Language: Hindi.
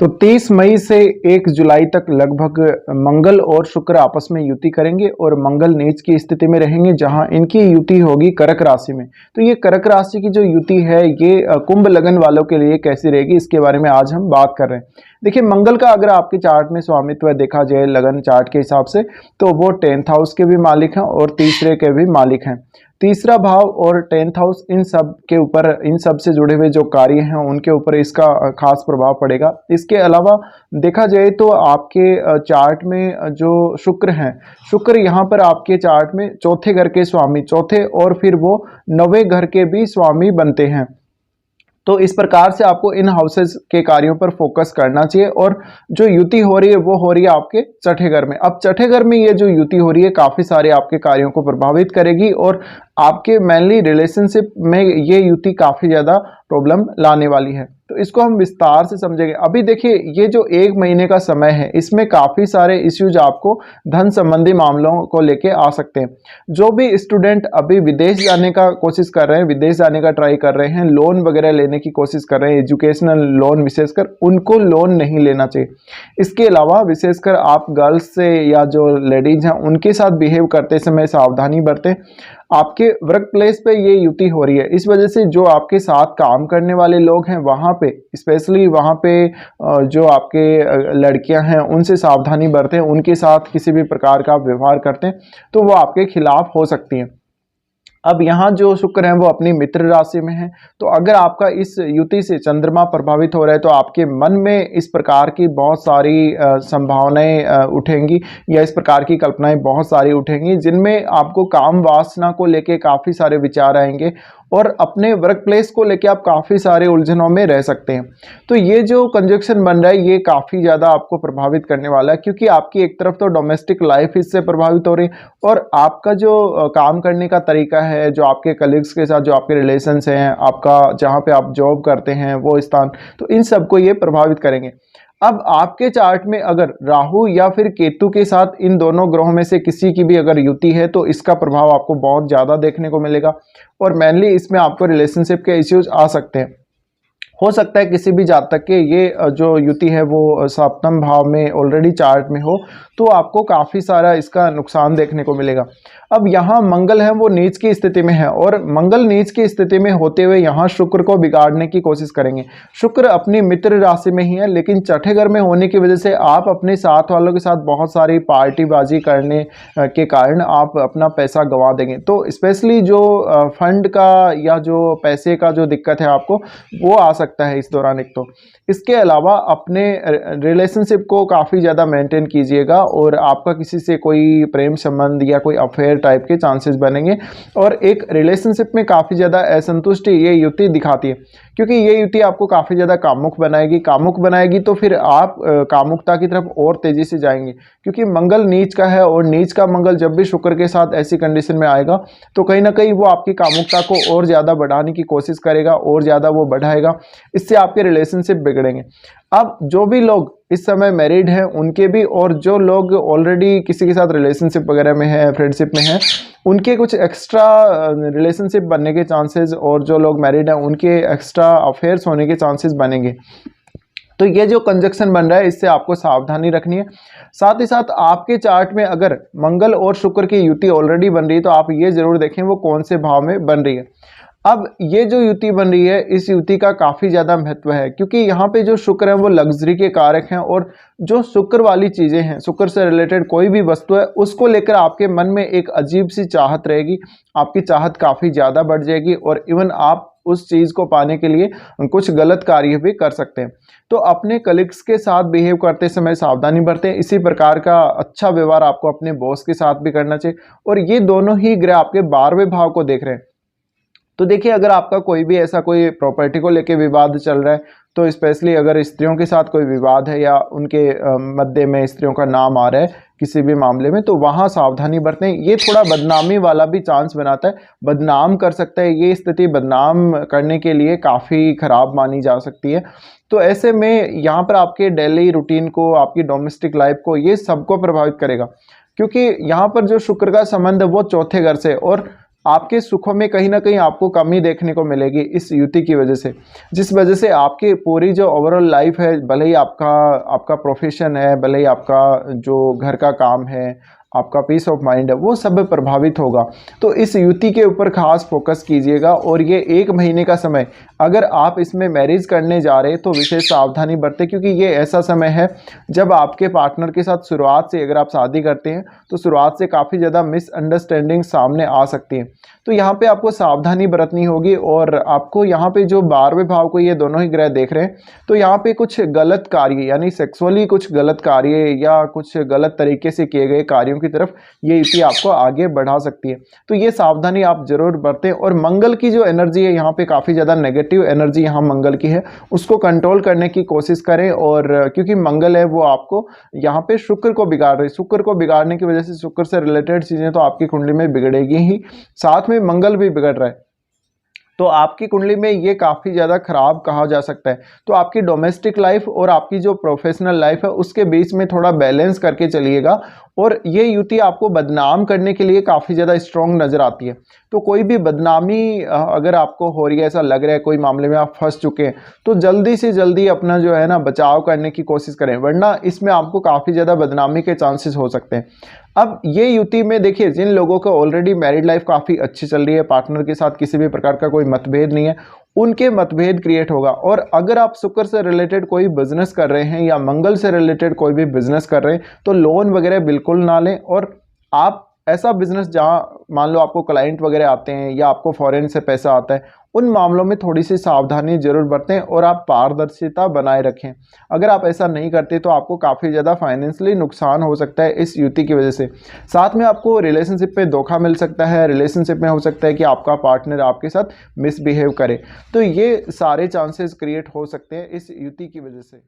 तो 30 मई से 1 जुलाई तक लगभग मंगल और शुक्र आपस में युति करेंगे और मंगल नीच की स्थिति में रहेंगे, जहां इनकी युति होगी कर्क राशि में। तो ये कर्क राशि की जो युति है ये कुंभ लगन वालों के लिए कैसी रहेगी, इसके बारे में आज हम बात कर रहे हैं। देखिए, मंगल का अगर आपके चार्ट में स्वामित्व देखा जाए लगन चार्ट के हिसाब से, तो वो 10th हाउस के भी मालिक हैं और तीसरे के भी मालिक हैं। तीसरा भाव और 10th हाउस, इन सब के ऊपर, इन सब से जुड़े हुए जो कार्य हैं उनके ऊपर इसका खास प्रभाव पड़ेगा। इसके अलावा देखा जाए तो आपके चार्ट में जो शुक्र हैं, शुक्र यहाँ पर आपके चार्ट में चौथे घर के स्वामी, चौथे और फिर वो 9वें घर के भी स्वामी बनते हैं। तो इस प्रकार से आपको इन हाउसेस के कार्यों पर फोकस करना चाहिए। और जो युति हो रही है वो हो रही है आपके छठे घर में। अब छठे घर में ये जो युति हो रही है काफी सारे आपके कार्यों को प्रभावित करेगी और आपके मेनली रिलेशनशिप में ये युति काफी ज्यादा प्रॉब्लम लाने वाली है। तो इसको हम विस्तार से समझेंगे। अभी देखिए, ये जो 1 महीने का समय है इसमें काफी सारे इश्यूज आपको धन संबंधी मामलों को लेके आ सकते हैं। जो भी स्टूडेंट अभी विदेश जाने का कोशिश कर रहे हैं, विदेश जाने का ट्राई कर रहे हैं, लोन वगैरह लेने की कोशिश कर रहे हैं, एजुकेशनल लोन विशेषकर, उनको लोन नहीं लेना चाहिए। इसके अलावा विशेषकर आप गर्ल्स से या जो लेडीज हैं उनके साथ बिहेव करते समय सावधानी बरतें। आपके वर्क प्लेस पे ये युति हो रही है, इस वजह से जो आपके साथ काम करने वाले लोग हैं वहाँ पे, स्पेशली वहाँ पे जो आपके लड़कियां हैं उनसे सावधानी बरतें। उनके साथ किसी भी प्रकार का व्यवहार करते हैं तो वो आपके खिलाफ हो सकती हैं। अब यहाँ जो शुक्र है वो अपनी मित्र राशि में है, तो अगर आपका इस युति से चंद्रमा प्रभावित हो रहा है तो आपके मन में इस प्रकार की बहुत सारी संभावनाएं उठेंगी, या इस प्रकार की कल्पनाएं बहुत सारी उठेंगी जिनमें आपको काम वासना को लेके काफ़ी सारे विचार आएंगे और अपने वर्क प्लेस को लेके आप काफ़ी सारे उलझनों में रह सकते हैं। तो ये जो कंजक्शन बन रहा है ये काफ़ी ज़्यादा आपको प्रभावित करने वाला है, क्योंकि आपकी एक तरफ तो डोमेस्टिक लाइफ इससे प्रभावित हो रही है और आपका जो काम करने का तरीका है, जो आपके कलीग्स के साथ जो आपके रिलेशंस हैं, आपका जहाँ पे आप जॉब करते हैं वो स्थान, तो इन सबको ये प्रभावित करेंगे। अब आपके चार्ट में अगर राहु या फिर केतु के साथ इन दोनों ग्रहों में से किसी की भी अगर युति है तो इसका प्रभाव आपको बहुत ज़्यादा देखने को मिलेगा और मेनली इसमें आपको रिलेशनशिप के इश्यूज आ सकते हैं। हो सकता है किसी भी जातक के ये जो युति है वो सप्तम भाव में ऑलरेडी चार्ट में हो, तो आपको काफ़ी सारा इसका नुकसान देखने को मिलेगा। अब यहाँ मंगल है वो नीच की स्थिति में है और मंगल नीच की स्थिति में होते हुए यहाँ शुक्र को बिगाड़ने की कोशिश करेंगे। शुक्र अपनी मित्र राशि में ही है, लेकिन छठे घर में होने की वजह से आप अपने साथ वालों के साथ बहुत सारी पार्टीबाजी करने के कारण आप अपना पैसा गंवा देंगे। तो स्पेशली जो फंड का या जो पैसे का जो दिक्कत है आपको, वो आ सकता है इस दौरान। एक तो इसके अलावा अपने रिलेशनशिप को काफ़ी ज़्यादा मेंटेन कीजिएगा और आपका किसी से कोई प्रेम संबंध या कोई अफेयर टाइप के चांसेस बनेंगे और एक रिलेशनशिप में काफ़ी ज़्यादा असंतुष्टि ये युति दिखाती है, क्योंकि ये युति आपको काफ़ी ज़्यादा कामुक बनाएगी। कामुक बनाएगी तो फिर आप कामुकता की तरफ और तेज़ी से जाएंगे, क्योंकि मंगल नीच का है और नीच का मंगल जब भी शुक्र के साथ ऐसी कंडीशन में आएगा तो कहीं ना कहीं वो आपकी कामुकता को और ज़्यादा बढ़ाने की कोशिश करेगा और ज़्यादा वो बढ़ाएगा। इससे आपके रिलेशनशिप बिगड़ेंगे। अब जो भी लोग इस समय मैरिड हैं उनके भी, और जो लोग ऑलरेडी किसी के साथ रिलेशनशिप वगैरह में है, फ्रेंडशिप में है, उनके कुछ एक्स्ट्रा रिलेशनशिप बनने के चांसेस, और जो लोग मैरिड हैं उनके एक्स्ट्रा अफेयर्स होने के चांसेस बनेंगे। तो ये जो कंजक्शन बन रहा है इससे आपको सावधानी रखनी है। साथ ही साथ आपके चार्ट में अगर मंगल और शुक्र की युति ऑलरेडी बन रही है तो आप ये जरूर देखें वो कौन से भाव में बन रही है। अब ये जो युति बन रही है इस युति का काफ़ी ज़्यादा महत्व है, क्योंकि यहाँ पे जो शुक्र है वो लग्जरी के कारक हैं और जो शुक्र वाली चीज़ें हैं, शुक्र से रिलेटेड कोई भी वस्तु है उसको लेकर आपके मन में एक अजीब सी चाहत रहेगी। आपकी चाहत काफ़ी ज़्यादा बढ़ जाएगी और इवन आप उस चीज़ को पाने के लिए कुछ गलत कार्य भी कर सकते हैं। तो अपने कलीग्स के साथ बिहेव करते समय सावधानी बरतें। इसी प्रकार का अच्छा व्यवहार आपको अपने बॉस के साथ भी करना चाहिए। और ये दोनों ही ग्रह आपके 12वें भाव को देख रहे हैं। तो देखिए, अगर आपका कोई भी ऐसा कोई प्रॉपर्टी को लेके विवाद चल रहा है, तो स्पेशली अगर स्त्रियों के साथ कोई विवाद है या उनके मध्य में स्त्रियों का नाम आ रहा है किसी भी मामले में, तो वहाँ सावधानी बरतें। ये थोड़ा बदनामी वाला भी चांस बनाता है, बदनाम कर सकता है। ये स्थिति बदनाम करने के लिए काफ़ी ख़राब मानी जा सकती है। तो ऐसे में यहाँ पर आपके डेली रूटीन को, आपकी डोमेस्टिक लाइफ को, ये सबको प्रभावित करेगा, क्योंकि यहाँ पर जो शुक्र का संबंध है वो चौथे घर से, और आपके सुखों में कहीं ना कहीं आपको कमी देखने को मिलेगी इस युति की वजह से, जिस वजह से आपकी पूरी जो ओवरऑल लाइफ है, भले ही आपका प्रोफेशन है, भले ही आपका जो घर का काम है, आपका पीस ऑफ माइंड है, वो सब प्रभावित होगा। तो इस युति के ऊपर खास फोकस कीजिएगा। और ये 1 महीने का समय, अगर आप इसमें मैरिज करने जा रहे हैं तो विशेष सावधानी बरतें, क्योंकि ये ऐसा समय है जब आपके पार्टनर के साथ शुरुआत से, अगर आप शादी करते हैं तो शुरुआत से काफ़ी ज़्यादा मिसअंडरस्टैंडिंग सामने आ सकती है। तो यहाँ पे आपको सावधानी बरतनी होगी। और आपको यहाँ पे जो 12वें भाव को ये दोनों ही ग्रह देख रहे हैं, तो यहाँ पे कुछ गलत कार्य, यानी सेक्सुअली कुछ गलत कार्य या कुछ गलत तरीके से किए गए कार्यों की तरफ ये युति आपको आगे बढ़ा सकती है। तो ये सावधानी आप जरूर बरतें। और मंगल की जो एनर्जी है यहाँ पे काफ़ी ज़्यादा नेगेटिव एनर्जी यहाँ मंगल की है, उसको कंट्रोल करने की कोशिश करें। और क्योंकि मंगल है वो आपको यहाँ पे शुक्र को बिगाड़ रही, शुक्र को बिगाड़ने की वजह से शुक्र से रिलेटेड चीज़ें तो आपकी कुंडली में बिगड़ेगी ही, साथ में मंगल भी बिगड़ रहा है, तो आपकी कुंडली में ये काफ़ी ज़्यादा खराब कहा जा सकता है। तो आपकी डोमेस्टिक लाइफ और आपकी जो प्रोफेशनल लाइफ है उसके बीच में थोड़ा बैलेंस करके चलिएगा। और ये युति आपको बदनाम करने के लिए काफ़ी ज़्यादा स्ट्रॉन्ग नज़र आती है। तो कोई भी बदनामी अगर आपको हो रही है, ऐसा लग रहा है कोई मामले में आप फंस चुके हैं, तो जल्दी से जल्दी अपना जो है ना बचाव करने की कोशिश करें, वरना इसमें आपको काफ़ी ज़्यादा बदनामी के चांसेस हो सकते हैं। अब ये युति में देखिए, जिन लोगों को ऑलरेडी मैरिड लाइफ काफ़ी अच्छी चल रही है, पार्टनर के साथ किसी भी प्रकार का कोई मतभेद नहीं है, उनके मतभेद क्रिएट होगा। और अगर आप शुक्र से रिलेटेड कोई बिजनेस कर रहे हैं या मंगल से रिलेटेड कोई भी बिजनेस कर रहे हैं, तो लोन वगैरह बिल्कुल ना लें। और आप ऐसा बिजनेस जहां मान लो आपको क्लाइंट वगैरह आते हैं या आपको फॉरेन से पैसा आता है, उन मामलों में थोड़ी सी सावधानी जरूर बरतें और आप पारदर्शिता बनाए रखें। अगर आप ऐसा नहीं करते तो आपको काफ़ी ज़्यादा फाइनेंशियली नुकसान हो सकता है इस युति की वजह से। साथ में आपको रिलेशनशिप में धोखा मिल सकता है, रिलेशनशिप में हो सकता है कि आपका पार्टनर आपके साथ मिसबिहेव करे। तो ये सारे चांसेस क्रिएट हो सकते हैं इस युति की वजह से।